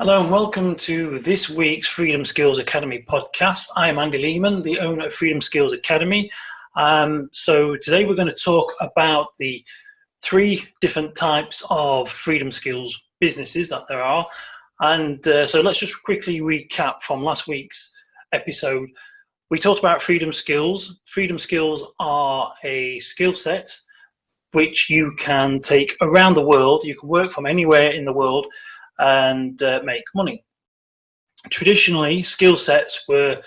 Hello and welcome to this week's Freedom Skills Academy podcast. I am Andy Lehman, the owner of Freedom Skills Academy. So today we're going to talk about the three different types of freedom skills businesses that there are. And so let's just quickly recap from last week's episode. We talked about freedom skills. Freedom skills are a skill set which you can take around the world. You can work from anywhere in the world and make money. Traditionally, skill sets were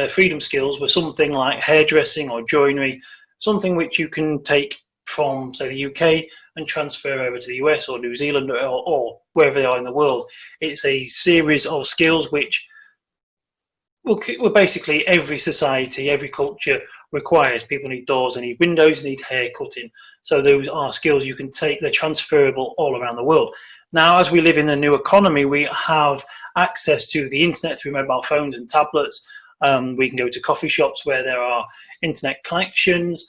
freedom skills were something like hairdressing or joinery, something which you can take from, say, the UK and transfer over to the US or New Zealand or wherever they are in the world. It's a series of skills which well, basically every society, every culture requires. People need doors, they need windows, they need hair cutting. So those are skills you can take. They're transferable all around the world. Now, as we live in the new economy, we have access to the internet through mobile phones and tablets. We can go to coffee shops where there are internet connections.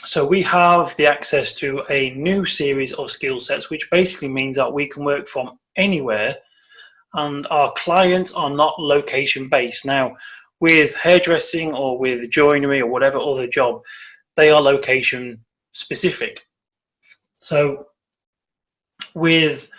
So we have the access to a new series of skill sets, which basically means that we can work from anywhere and our clients are not location based. Now, with hairdressing or with joinery or whatever other job, they are location specific. So with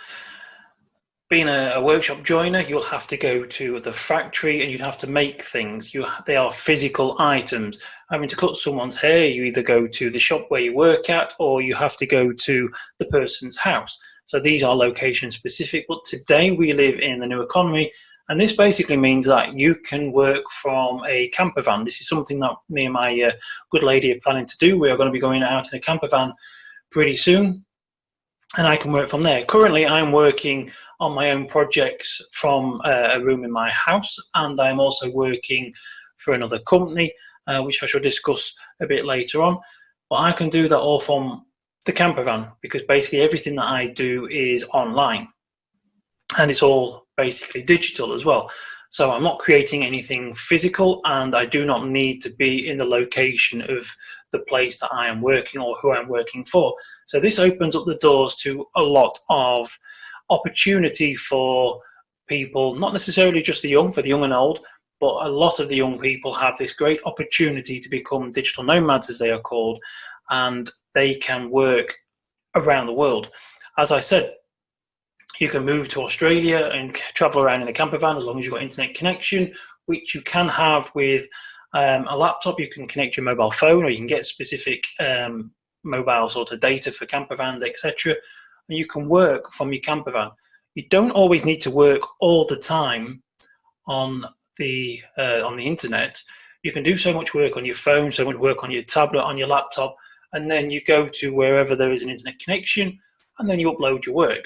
being a workshop joiner, you'll have to go to the factory and you'd have to make things. They are physical items. Having to cut someone's hair, you either go to the shop where you work at or you have to go to the person's house. So these are location specific, but today we live in the new economy, and this basically means that you can work from a camper van. This is something that me and my good lady are planning to do. We are going to be going out in a camper van pretty soon, and I can work from there. Currently, I'm working on my own projects from a room in my house, and I'm also working for another company, which I shall discuss a bit later on. But I can do that all from the camper van because basically everything that I do is online, and it's all basically digital as well. So I'm not creating anything physical, and I do not need to be in the location of the place that I am working or who I'm working for. So this opens up the doors to a lot of opportunity for people, not necessarily just the young, for the young and old, but a lot of the young people have this great opportunity to become digital nomads, as they are called, and they can work around the world. As I said, you can move to Australia and travel around in a camper van as long as you've got internet connection, which you can have with a laptop. You can connect your mobile phone, or you can get specific mobile sort of data for camper vans, etc. And you can work from your camper van. You don't always need to work all the time on the internet. You can do so much work on your phone, so much work on your tablet, on your laptop, and then you go to wherever there is an internet connection, and then you upload your work.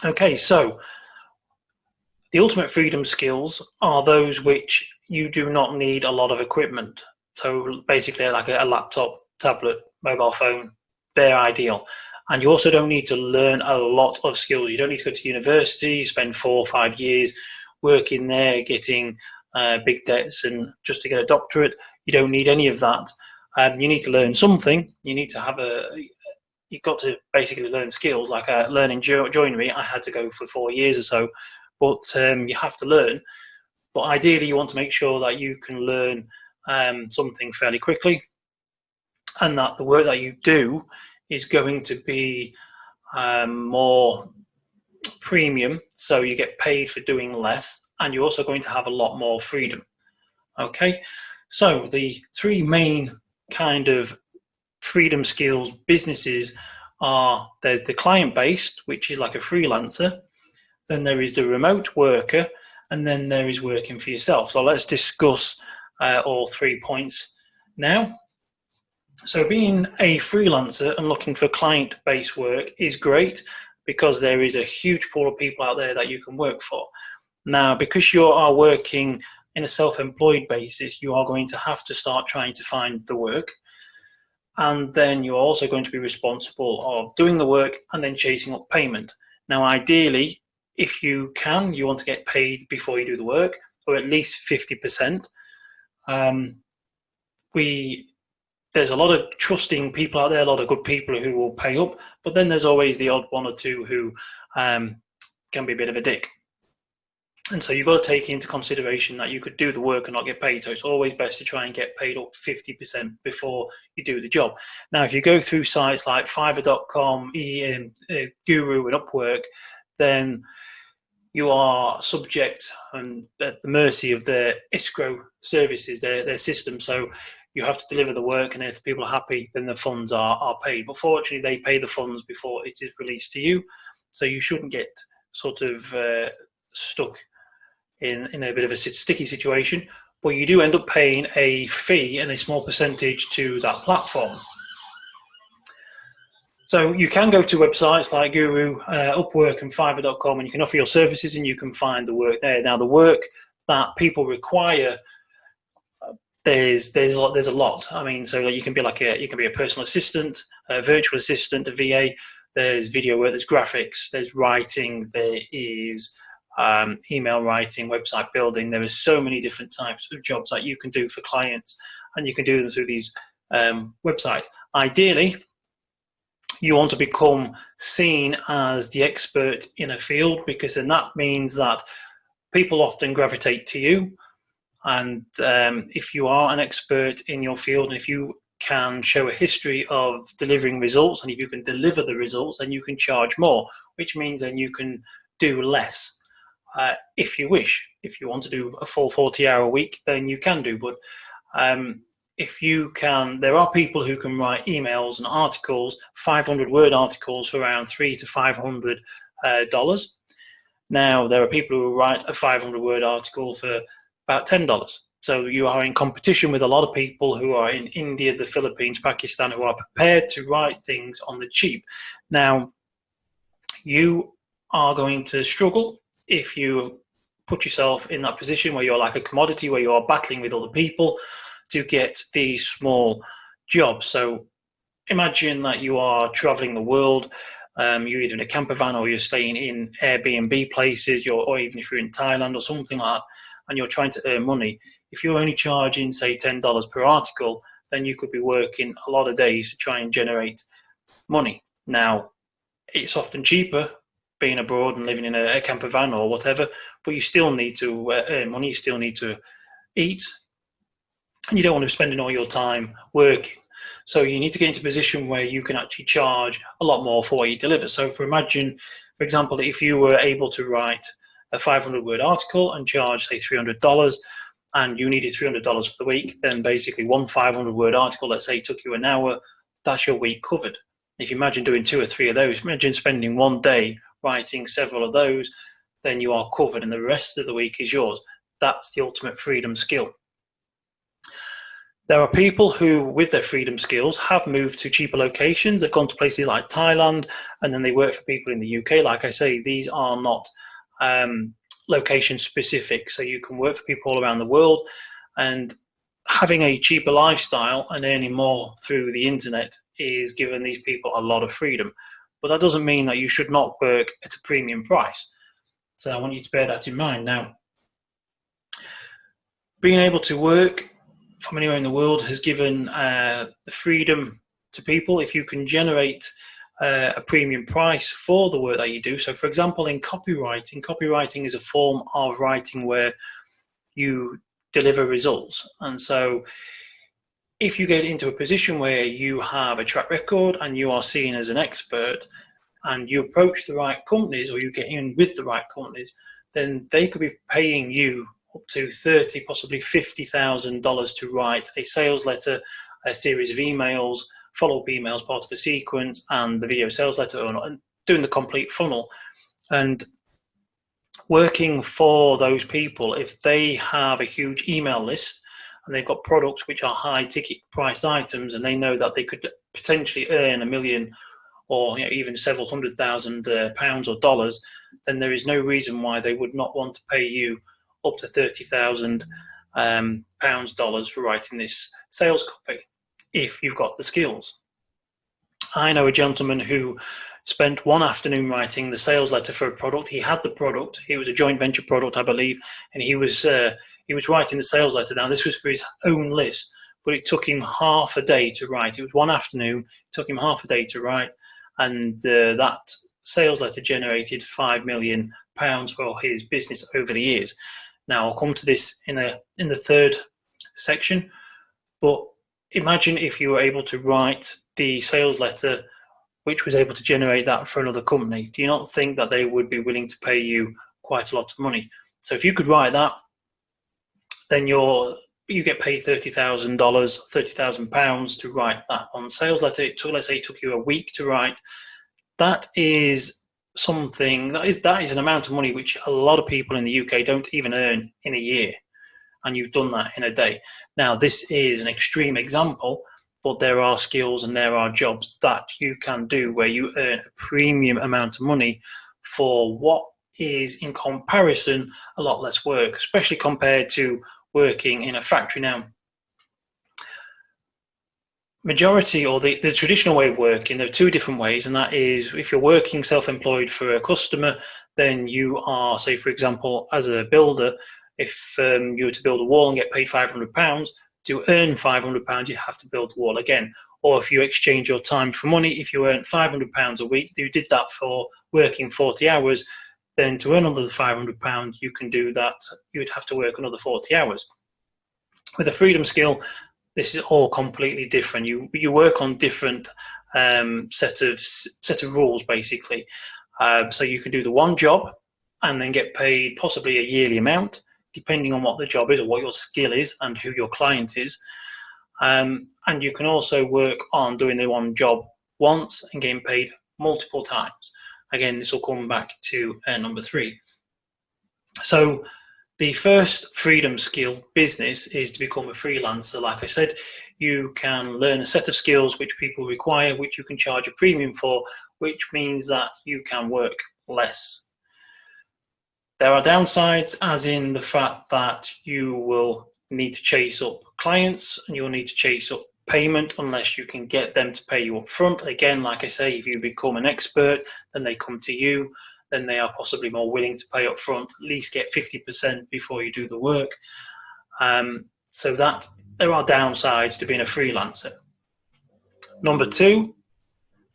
Okay, so the ultimate freedom skills are those which you do not need a lot of equipment. So basically like a laptop, tablet, mobile phone, they're ideal. And you also don't need to learn a lot of skills. You don't need to go to university, spend 4 or 5 years working there, getting big debts and just to get a doctorate. You don't need any of that. You need to learn something. You need to have you've got to basically learn skills, like learning joinery. I had to go for 4 years or so, but you have to learn. But ideally, you want to make sure that you can learn something fairly quickly, and that the work that you do is going to be more premium, so you get paid for doing less, and you're also going to have a lot more freedom. Okay, so the three main kind of freedom skills businesses are: there's the client-based, which is like a freelancer, then there is the remote worker, and then there is working for yourself. So let's discuss all 3 points now. So being a freelancer and looking for client-based work is great because there is a huge pool of people out there that you can work for. Now, because you are working in a self-employed basis, you are going to have to start trying to find the work. And then you're also going to be responsible of doing the work and then chasing up payment. Now, ideally, if you can, you want to get paid before you do the work, or at least 50%. There's a lot of trusting people out there, a lot of good people who will pay up, but then there's always the odd one or two who can be a bit of a dick. And so you've got to take into consideration that you could do the work and not get paid. So it's always best to try and get paid up 50% before you do the job. Now, if you go through sites like Fiverr.com, Guru, and Upwork, then you are subject and at the mercy of their escrow services, their system. So you have to deliver the work, and if people are happy, then the funds are paid. But fortunately, they pay the funds before it is released to you. So you shouldn't get sort of stuck in a bit of a sticky situation, but you do end up paying a fee and a small percentage to that platform. So you can go to websites like Guru, Upwork, and Fiverr.com, and you can offer your services, and you can find the work there. Now, the work that people require, there's a lot. I mean, so you can be a personal assistant, a virtual assistant, a VA. There's video work, there's graphics, there's writing, there is email writing, website building. There are so many different types of jobs that you can do for clients, and you can do them through these websites. Ideally, you want to become seen as the expert in a field, because then that means that people often gravitate to you. And if you are an expert in your field, and if you can show a history of delivering results, and if you can deliver the results, then you can charge more, which means then you can do less. If you wish. If you want to do a full 40-hour week, then you can do. But if you can, there are people who can write emails and articles, 500-word articles, for around $300 to $500. Now, there are people who write a 500-word article for about $10. So you are in competition with a lot of people who are in India, the Philippines, Pakistan, who are prepared to write things on the cheap. Now, you are going to struggle if you put yourself in that position where you're like a commodity, where you are battling with other people to get these small jobs. So imagine that you are traveling the world, you're either in a camper van or you're staying in Airbnb places, or even if you're in Thailand or something like that, and you're trying to earn money. If you're only charging, say, $10 per article, then you could be working a lot of days to try and generate money. Now, it's often cheaper being abroad and living in a camper van or whatever, but you still need to earn money, you still need to eat, and you don't want to be spending all your time working. So you need to get into a position where you can actually charge a lot more for what you deliver. So for example, if you were able to write a 500-word article and charge, say, $300, and you needed $300 for the week, then basically one 500-word article, let's say, took you an hour, that's your week covered. If you imagine doing 2 or 3 of those, imagine spending one day writing several of those, then you are covered, and the rest of the week is yours. That's the ultimate freedom skill. There are people who, with their freedom skills, have moved to cheaper locations. They've gone to places like Thailand, and then they work for people in the UK. Like I say, these are not location specific, so you can work for people all around the world, and having a cheaper lifestyle and earning more through the internet is giving these people a lot of freedom. But that doesn't mean that you should not work at a premium price. So I want you to bear that in mind. Now, being able to work from anywhere in the world has given the freedom to people. If you can generate a premium price for the work that you do. So, for example, in copywriting is a form of writing where you deliver results. And so if you get into a position where you have a track record and you are seen as an expert, and you approach the right companies, or you get in with the right companies, then they could be paying you up to $30,000, possibly $50,000 to write a sales letter, a series of emails, follow-up emails, part of a sequence, and the video sales letter, and doing the complete funnel. And working for those people, if they have a huge email list and they've got products which are high ticket priced items, and they know that they could potentially earn $1 million or even several £100,000 or dollars, then there is no reason why they would not want to pay you up to £30,000 dollars for writing this sales copy, if you've got the skills. I know a gentleman who spent one afternoon writing the sales letter for a product. He had the product. It was a joint venture product, I believe, and he was writing the sales letter. Now, this was for his own list, but it took him half a day to write. It was one afternoon. It took him half a day to write, and that sales letter generated $5 million £1,000 for his business over the years. Now, I'll come to this in the third section, but imagine if you were able to write the sales letter which was able to generate that for another company. Do you not think that they would be willing to pay you quite a lot of money? So if you could write that, then you get paid $30,000, £30,000 to write that on sales letter. Let's say it took you a week to write. That is an amount of money which a lot of people in the UK don't even earn in a year, and you've done that in a day. Now, this is an extreme example, but there are skills and there are jobs that you can do where you earn a premium amount of money for what is, in comparison, a lot less work, especially compared to working in a factory. Now, majority, or the traditional way of working, there are two different ways, and that is if you're working self-employed for a customer, then you are, say for example, as a builder, if you were to build a wall and get paid £500, to earn £500 you have to build the wall again. Or if you exchange your time for money, if you earn £500 a week, you did that for working 40 hours, then to earn another £500 you can do that, you would have to work another 40 hours. With a freedom skill, this is all completely different. You work on different set of rules, basically. So you can do the one job and then get paid possibly a yearly amount, depending on what the job is or what your skill is and who your client is. And you can also work on doing the one job once and getting paid multiple times. Again, this will come back to number 3. So the first freedom skill business is to become a freelancer. Like I said, you can learn a set of skills which people require, which you can charge a premium for, which means that you can work less. There are downsides, as in the fact that you will need to chase up clients and you'll need to chase up payment unless you can get them to pay you up front. Again, like I say, if you become an expert, then they come to you, then they are possibly more willing to pay up front, at least get 50% before you do the work. So that there are downsides to being a freelancer. Number 2,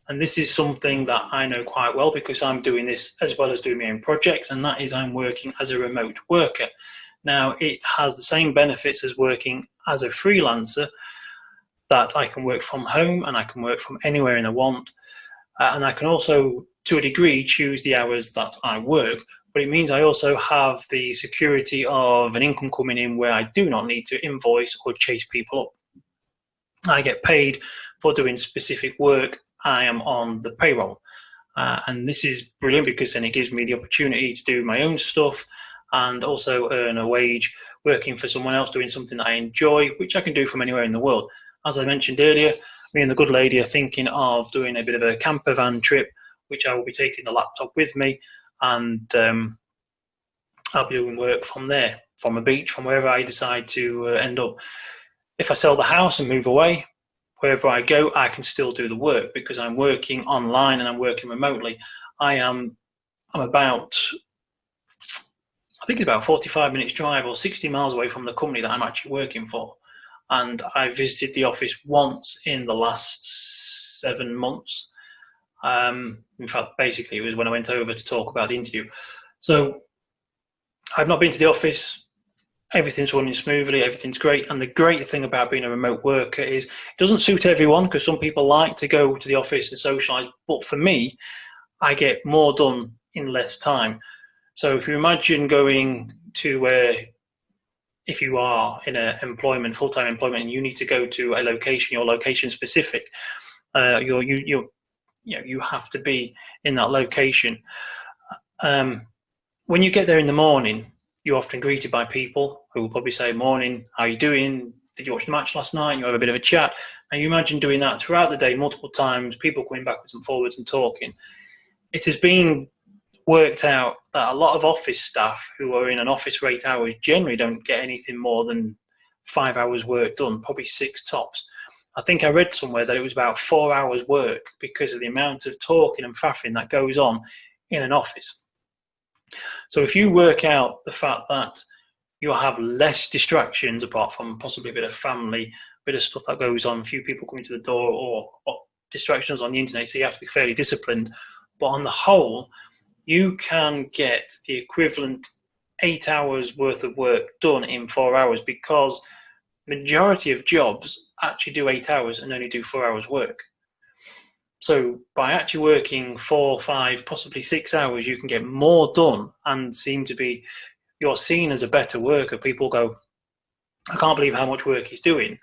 and this is something that I know quite well because I'm doing this as well as doing my own projects, and that is I'm working as a remote worker. Now, it has the same benefits as working as a freelancer, that I can work from home and I can work from anywhere I want. And I can also, to a degree, choose the hours that I work, but it means I also have the security of an income coming in where I do not need to invoice or chase people up. I get paid for doing specific work. I am on the payroll. And this is brilliant because then it gives me the opportunity to do my own stuff and also earn a wage working for someone else doing something that I enjoy, which I can do from anywhere in the world. As I mentioned earlier, me and the good lady are thinking of doing a bit of a camper van trip, which I will be taking the laptop with me, and I'll be doing work from there, from a beach, from wherever I decide to end up. If I sell the house and move away, wherever I go, I can still do the work because I'm working online and I'm working remotely. I'm about, I think it's about 45 minutes drive or 60 miles away from the company that I'm actually working for. And I visited the office once in the last 7 months. In fact, basically, it was when I went over to talk about the interview. So I've not been to the office. Everything's running smoothly. Everything's great. And the great thing about being a remote worker is it doesn't suit everyone because some people like to go to the office and socialise. But for me, I get more done in less time. So if you imagine going to where, if you are in a full-time employment, and you need to go to a location, you're location specific. You have to be in that location. When you get there in the morning, you're often greeted by people who will probably say, "Morning, how are you doing? Did you watch the match last night?" And you have a bit of a chat. And you imagine doing that throughout the day, multiple times, people coming backwards and forwards and talking. It has been worked out that a lot of office staff who are in an office for 8 hours generally don't get anything more than 5 hours work done, probably 6 tops. I think I read somewhere that it was about 4 hours work because of the amount of talking and faffing that goes on in an office. So if you work out the fact that you'll have less distractions apart from possibly a bit of family, a bit of stuff that goes on, a few people coming to the door or distractions on the internet, so you have to be fairly disciplined. But on the whole, you can get the equivalent 8 hours worth of work done in 4 hours, because majority of jobs actually do 8 hours and only do 4 hours work. So by actually working 4, 5, possibly 6 hours, you can get more done and you're seen as a better worker. People go, I can't believe how much work he's doing.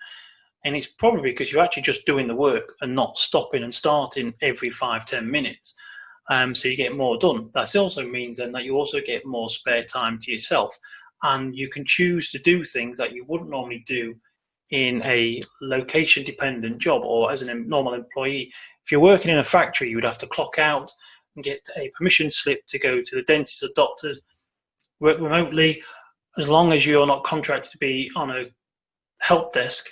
And it's probably because you're actually just doing the work and not stopping and starting every 5-10 minutes. So you get more done. That also means then that you also get more spare time to yourself, and you can choose to do things that you wouldn't normally do in a location dependent job or as a normal employee. If you're working in a factory, you would have to clock out and get a permission slip to go to the dentist or doctors. Work remotely, as long as you're not contracted to be on a help desk,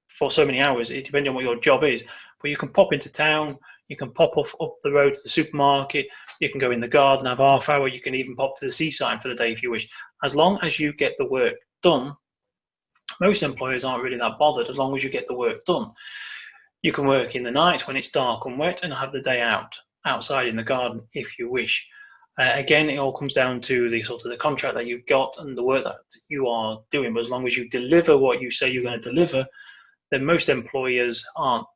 for so many hours, it depends on what your job is. But you can pop into town, you can pop up the road to the supermarket, you can go in the garden, have half hour, you can even pop to the seaside for the day if you wish. As long as you get the work done, most employers aren't really that bothered as long as you get the work done. You can work in the nights when it's dark and wet and have the day outside in the garden if you wish. Again, it all comes down to the contract that you've got and the work that you are doing. But as long as you deliver what you say you're going to deliver, then most employers aren't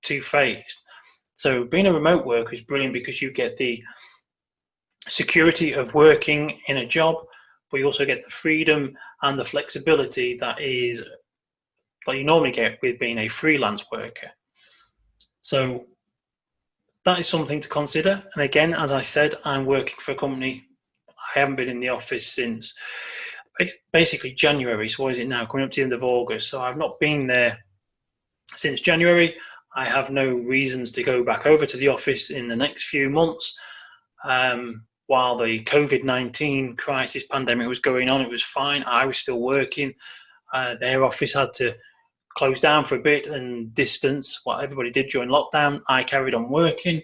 too phased. So being a remote worker is brilliant because you get the security of working in a job, but you also get the freedom and the flexibility that you normally get with being a freelance worker. So that is something to consider. And again, as I said, I'm working for a company. I haven't been in the office since basically January. So what is it now? Coming up to the end of August. So I've not been there since January. I have no reasons to go back over to the office in the next few months. While the COVID-19 crisis pandemic was going on, it was fine. I was still working. Their office had to close down for a bit and distance what everybody did during lockdown. I carried on working.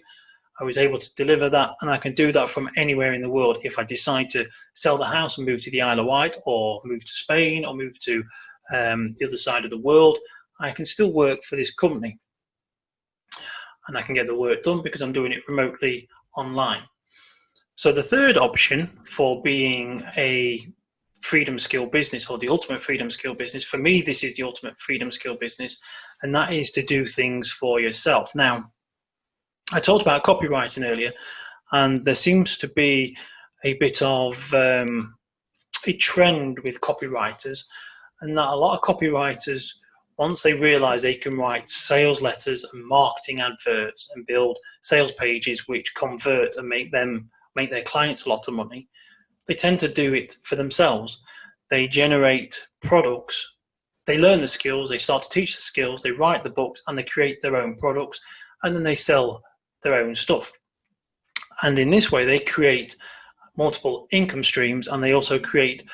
I was able to deliver that, and I can do that from anywhere in the world. If I decide to sell the house and move to the Isle of Wight, or move to Spain, or move to the other side of the world, I can still work for this company. And I can get the work done because I'm doing it remotely online. So the third option for being a freedom skill business, or the ultimate freedom skill business, for me, this is the ultimate freedom skill business, and that is to do things for yourself. Now, I talked about copywriting earlier, and there seems to be a bit of a trend with copywriters, and that a lot of copywriters, once they realize they can write sales letters and marketing adverts and build sales pages which convert and make their clients a lot of money, they tend to do it for themselves. They generate products, they learn the skills, they start to teach the skills, they write the books, and they create their own products, and then they sell their own stuff. And in this way, they create multiple income streams, and they also create,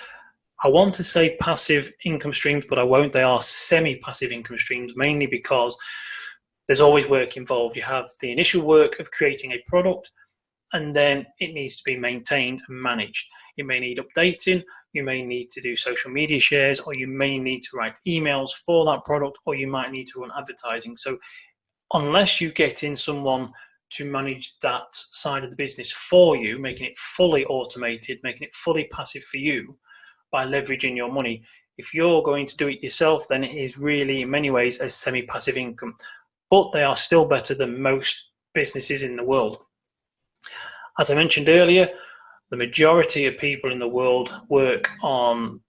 I want to say passive income streams, but I won't. They are semi-passive income streams, mainly because there's always work involved. You have the initial work of creating a product, and then it needs to be maintained and managed. It may need updating, you may need to do social media shares, or you may need to write emails for that product, or you might need to run advertising. So unless you get in someone to manage that side of the business for you, making it fully automated, making it fully passive for you by leveraging your money, if you're going to do it yourself, then it is really in many ways a semi-passive income. But they are still better than most businesses in the world. As I mentioned earlier, the majority of people in the world work on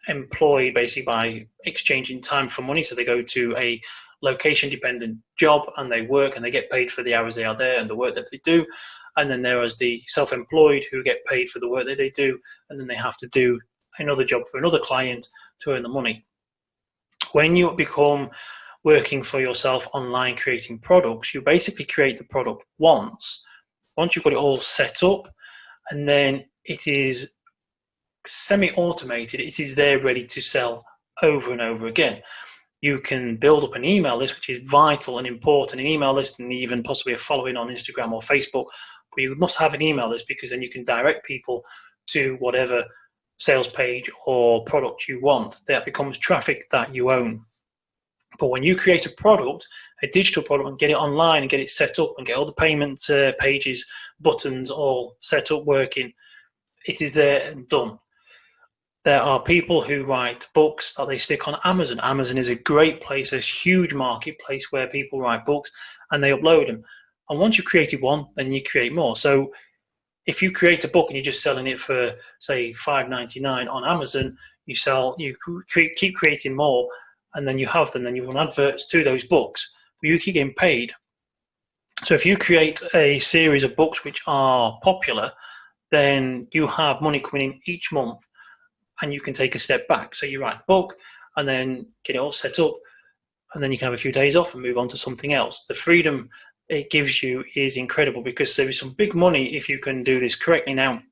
employed basically by exchanging time for money. So they go to a location dependent job and they work and they get paid for the hours they are there and the work that they do. And then there is the self-employed who get paid for the work that they do, and then they have to do another job for another client to earn the money. When you become working for yourself online creating products, you basically create the product once you've got it all set up, and then it is semi-automated. It is there ready to sell over and over again. You can build up an email list, which is vital and important, an email list and even possibly a following on Instagram or Facebook. But you must have an email list because then you can direct people to whatever sales page or product you want. That becomes traffic that you own. But when you create a product, a digital product, and get it online and get it set up and get all the payment pages, buttons all set up working, it is there and done. There are people who write books that they stick on Amazon. Amazon is a great place, a huge marketplace where people write books and they upload them. And once you've created one, then you create more. So if you create a book and you're just selling it for, say, $5.99 on Amazon, you keep creating more, and then you have them, then you run adverts to those books, but you keep getting paid. So if you create a series of books which are popular, then you have money coming in each month, and you can take a step back. So you write the book and then get it all set up, and then you can have a few days off and move on to something else. The freedom it gives you is incredible, because there is some big money if you can do this correctly. Now,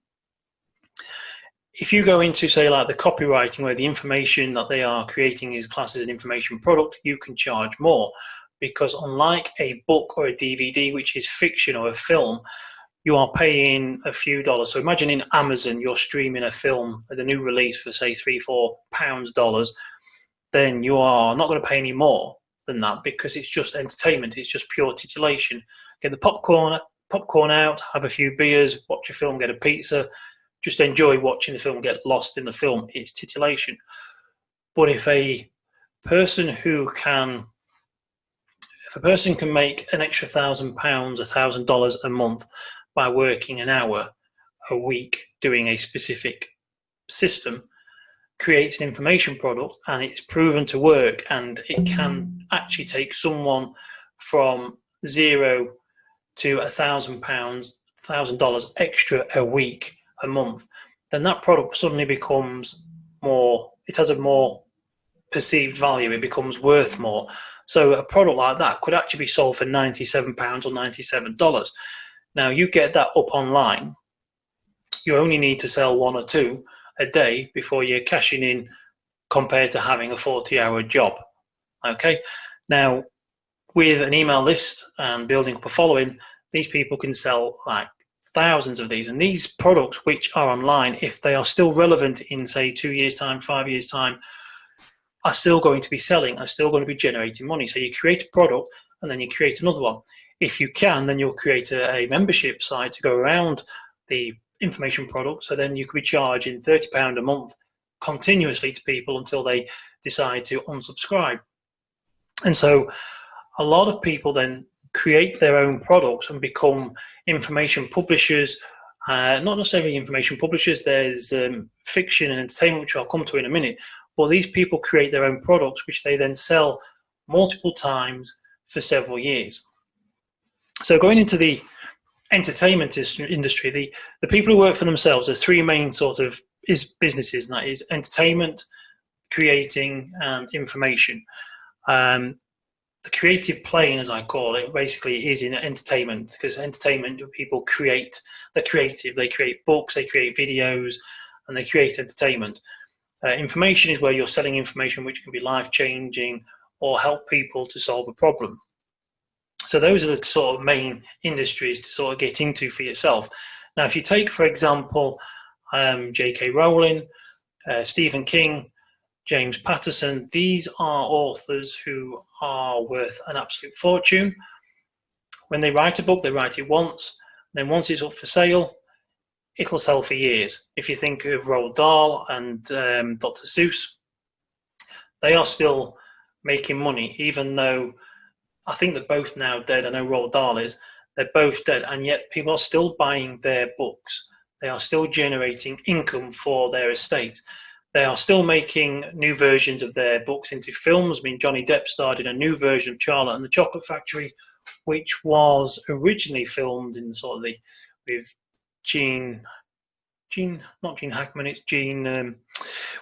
if you go into, say, like the copywriting, where the information that they are creating is classed as an information product, you can charge more, because unlike a book or a DVD, which is fiction or a film, you are paying a few dollars. So imagine in Amazon, you're streaming a film at the new release for, say, $3-4, then you are not going to pay any more than that, because it's just entertainment. It's just pure titillation. Get the popcorn out, have a few beers, watch a film, get a pizza, just enjoy watching the film, get lost in the film. It's titillation. But if a person can make an extra £1,000, $1,000 a month by working an hour a week doing a specific system, creates an information product, and it's proven to work, and it can actually take someone from zero to £1,000, $1,000 extra a week, a month, then that product suddenly becomes more, it has a more perceived value, it becomes worth more. So a product like that could actually be sold for £97 or $97. Now you get that up online, you only need to sell one or two a day before you're cashing in, compared to having a 40-hour job. Okay, now with an email list and building up a following, these people can sell like thousands of these, and these products which are online, if they are still relevant in, say, 2 years time, 5 years time, are still going to be selling, are still going to be generating money. So you create a product and then you create another one. If you can, then you'll create a membership site to go around the information product, so then you could be charging £30 a month continuously to people until they decide to unsubscribe. And so a lot of people then create their own products and become information publishers. Not necessarily information publishers, there's fiction and entertainment, which I'll come to in a minute, but these people create their own products which they then sell multiple times for several years. So going into the entertainment industry, the people who work for themselves, there's three main sort of businesses, and that is entertainment, creating, and information. The creative plane, as I call it, basically is in entertainment, because entertainment, people create, they're creative, they create books, they create videos, and they create entertainment. Information is where you're selling information which can be life-changing or help people to solve a problem. So those are the sort of main industries to sort of get into for yourself. Now, if you take, for example, J.K. Rowling, Stephen King, James Patterson, these are authors who are worth an absolute fortune. When they write a book, they write it once. Then once it's up for sale, it'll sell for years. If you think of Roald Dahl and Dr. Seuss, they are still making money, even though I think they're both now dead. I know Roald Dahl is. They're both dead, and yet people are still buying their books. They are still generating income for their estate. They are still making new versions of their books into films. I mean, Johnny Depp started a new version of Charlotte and the Chocolate Factory, which was originally filmed in sort of with not Gene Hackman, it's Gene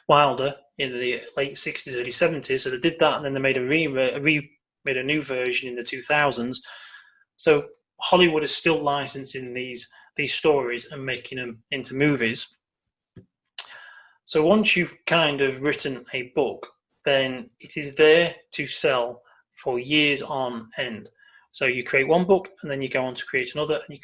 Wilder in the late 60s, early 70s. So they did that, and then they made a new version in the 2000s. So Hollywood is still licensing these stories and making them into movies. So once you've kind of written a book, then it is there to sell for years on end. So you create one book, and then you go on to create another, and you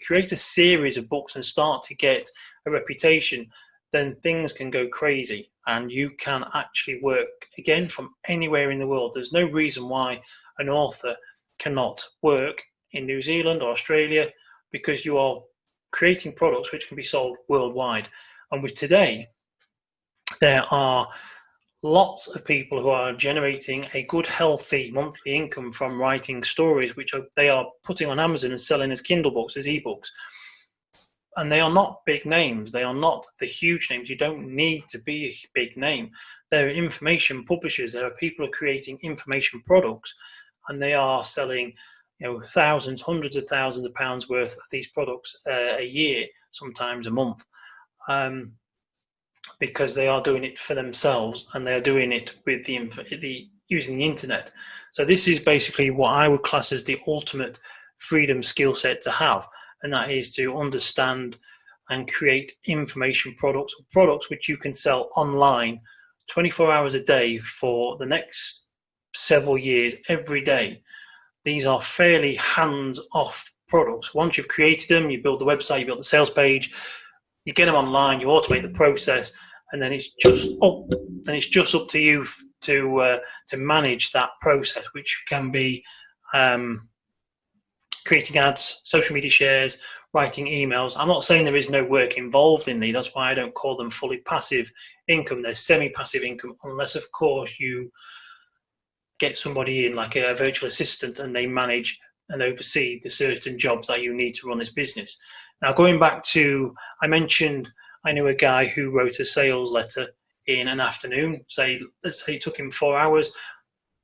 create a series of books and start to get a reputation. then things can go crazy and you can actually work again from anywhere in the world. There's no reason why an author cannot work in New Zealand or Australia, because you are creating products which can be sold worldwide. And with today, there are lots of people who are generating a good, healthy monthly income from writing stories, which they are putting on Amazon and selling as Kindle books, as ebooks. And they are not big names. They are not the huge names. You don't need to be a big name. They're information publishers. There are people who are creating information products, and they are selling, thousands, hundreds of thousands of pounds worth of these products a year, sometimes a month, because they are doing it for themselves and they are doing it with using the internet. So this is basically what I would class as the ultimate freedom skill set to have, and that is to understand and create information products which you can sell online 24 hours a day for the next several years, every day. These are fairly hands-off products. Once you've created them, you build the website, you build the sales page, you get them online, you automate the process, and then it's just up to you to manage that process, which can be creating ads, social media shares, writing emails. I'm not saying there is no work involved in these. That's why I don't call them fully passive income. They're semi-passive income, unless, of course, you get somebody in like a virtual assistant and they manage and oversee the certain jobs that you need to run this business. Now, going back to, I mentioned I knew a guy who wrote a sales letter in an afternoon. Let's say it took him 4 hours.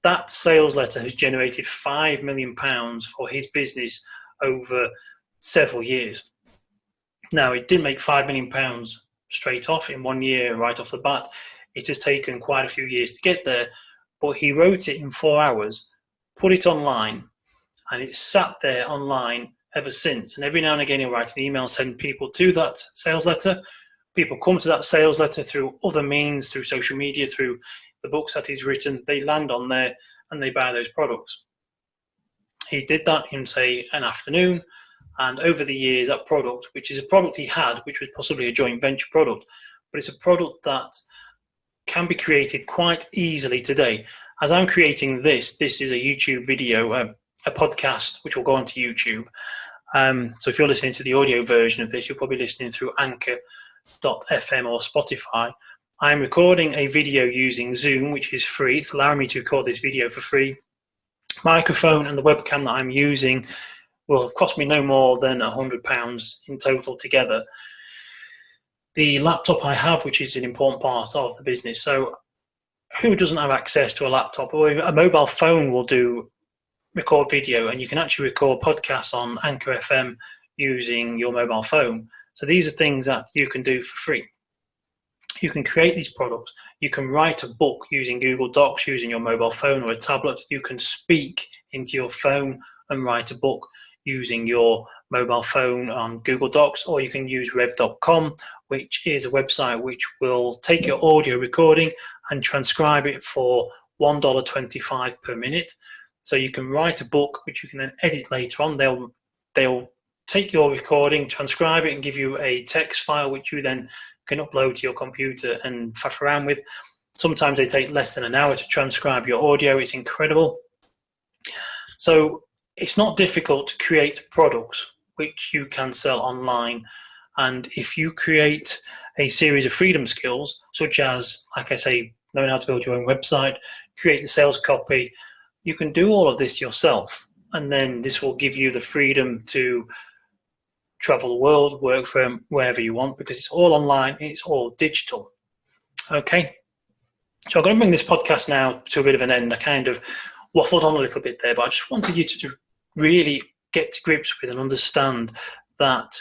That sales letter has generated £5 million for his business over several years. Now, it didn't make £5 million straight off in 1 year, right off the bat. It has taken quite a few years to get there, but he wrote it in 4 hours, put it online, and it's sat there online ever since. And every now and again, he'll write an email, send people to that sales letter. People come to that sales letter through other means, through social media, through the books that he's written. They land on there and they buy those products. He did that in, say, an afternoon. And over the years, that product, which is a product he had, which was possibly a joint venture product, but it's a product that can be created quite easily today. As I'm creating this is a YouTube video, a podcast, which will go onto YouTube. So if you're listening to the audio version of this, you're probably listening through Anchor.fm or Spotify. I'm recording a video using Zoom, which is free. It's allowing me to record this video for free. Microphone and the webcam that I'm using will cost me no more than £100 in total together. The laptop I have, which is an important part of the business. So who doesn't have access to a laptop? Or a mobile phone will record video, and you can actually record podcasts on Anchor FM using your mobile phone. So these are things that you can do for free. You can create these products. You can write a book using Google Docs, using your mobile phone or a tablet. You can speak into your phone and write a book using your mobile phone on Google Docs, or you can use rev.com, which is a website which will take your audio recording and transcribe it for $1.25 per minute. So you can write a book, which you can then edit later on. They'll take your recording, transcribe it, and give you a text file, which you then can upload to your computer and faff around with. Sometimes they take less than an hour to transcribe your audio. It's incredible. So it's not difficult to create products which you can sell online. And if you create a series of freedom skills, such as, like I say, knowing how to build your own website, create the sales copy, you can do all of this yourself. And then this will give you the freedom to travel the world, work from wherever you want, because it's all online, it's all digital. Okay, so I'm going to bring this podcast now to a bit of an end. I kind of waffled on a little bit there, but I just wanted you to really get to grips with and understand that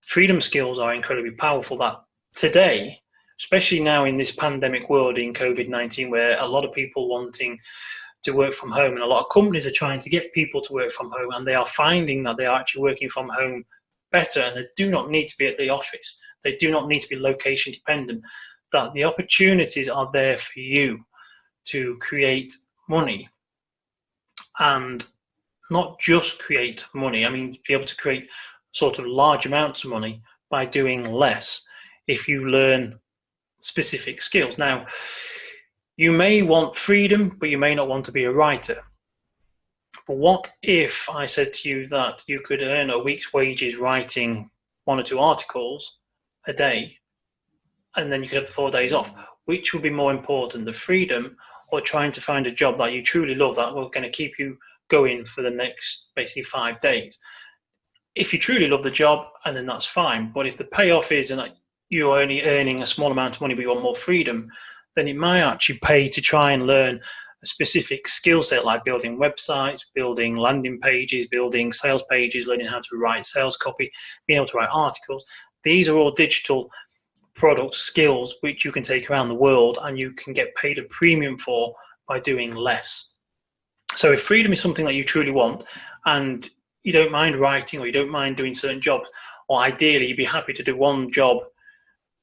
freedom skills are incredibly powerful. That today, especially now in this pandemic world in COVID-19, where a lot of people wanting to work from home, and a lot of companies are trying to get people to work from home, and they are finding that they are actually working from home better, and they do not need to be at the office. They do not need to be location dependent. That the opportunities are there for you to create money, and not just create money. I mean, be able to create sort of large amounts of money by doing less. if you learn specific skills. Now, you may want freedom, but you may not want to be a writer. But what if I said to you that you could earn a week's wages writing 1 or 2 articles a day, and then you could have the 4 days off? Which would be more important, the freedom or trying to find a job that you truly love that will going to keep you going for the next basically 5 days? If you truly love the job, and then that's fine. But if the payoff is that you're only earning a small amount of money but you want more freedom, then it might actually pay to try and learn a specific skill set, like building websites, building landing pages, building sales pages, learning how to write sales copy, being able to write articles. These are all digital product skills which you can take around the world and you can get paid a premium for by doing less. So if freedom is something that you truly want and you don't mind writing or you don't mind doing certain jobs, or ideally you'd be happy to do one job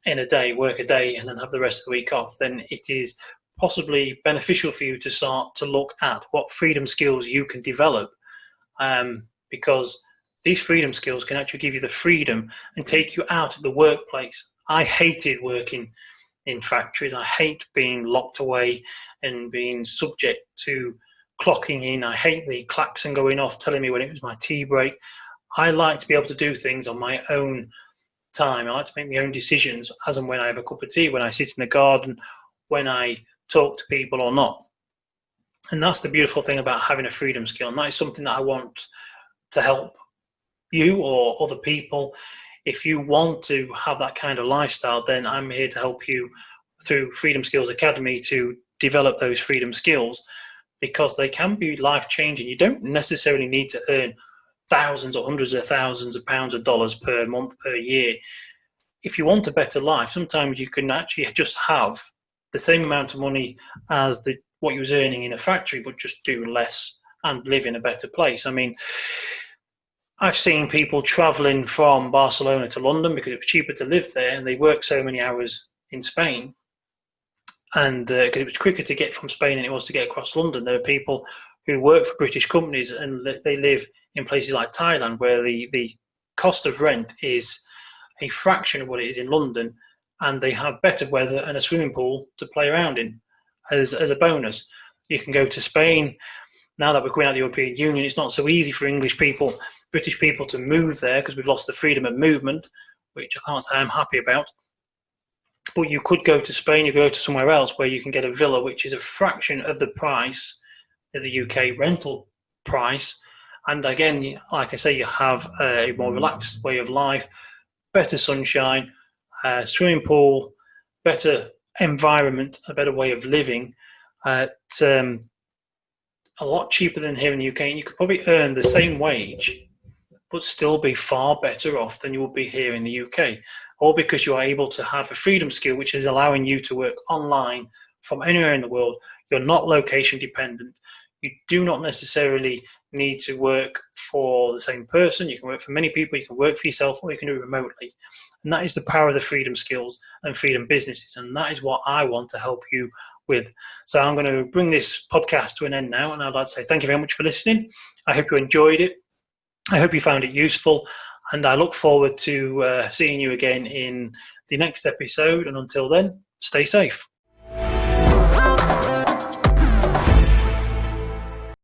in a day, work a day, and then have the rest of the week off, then it is possibly beneficial for you to start to look at what freedom skills you can develop, because these freedom skills can actually give you the freedom and take you out of the workplace. I hated working in factories. I hate being locked away and being subject to clocking in. I hate the klaxon going off telling me when it was my tea break. I like to be able to do things on my own time. I like to make my own decisions as and when I have a cup of tea, when I sit in the garden, when I talk to people or not. And that's the beautiful thing about having a freedom skill. And that is something that I want to help you or other people. If you want to have that kind of lifestyle, then I'm here to help you through Freedom Skills Academy to develop those freedom skills, because they can be life-changing. You don't necessarily need to earn thousands or hundreds of thousands of pounds or dollars per month, per year. If you want a better life, sometimes you can actually just have the same amount of money as what you was earning in a factory, but just do less and live in a better place. I mean, I've seen people traveling from Barcelona to London because it was cheaper to live there, and they work so many hours in Spain. And because it was quicker to get from Spain than it was to get across London. There are people who work for British companies and they live in places like Thailand, where the cost of rent is a fraction of what it is in London, and they have better weather and a swimming pool to play around in as a bonus. You can go to Spain. Now that we're going out of the European Union, it's not so easy for British people to move there because we've lost the freedom of movement, which I can't say I'm happy about. But you could go to Spain, you could go to somewhere else where you can get a villa, which is a fraction of the price of the UK rental price. And again, like I say, you have a more relaxed way of life, better sunshine, swimming pool, better environment, a better way of living at a lot cheaper than here in the UK. And you could probably earn the same wage, but still be far better off than you would be here in the UK. All because you are able to have a freedom skill, which is allowing you to work online from anywhere in the world. You're not location dependent. You do not necessarily need to work for the same person. You can work for many people, you can work for yourself, or you can do it remotely. And that is the power of the freedom skills and freedom businesses. And that is what I want to help you with. So I'm going to bring this podcast to an end now. And I'd like to say thank you very much for listening. I hope you enjoyed it. I hope you found it useful. And I look forward to seeing you again in the next episode. And until then, stay safe.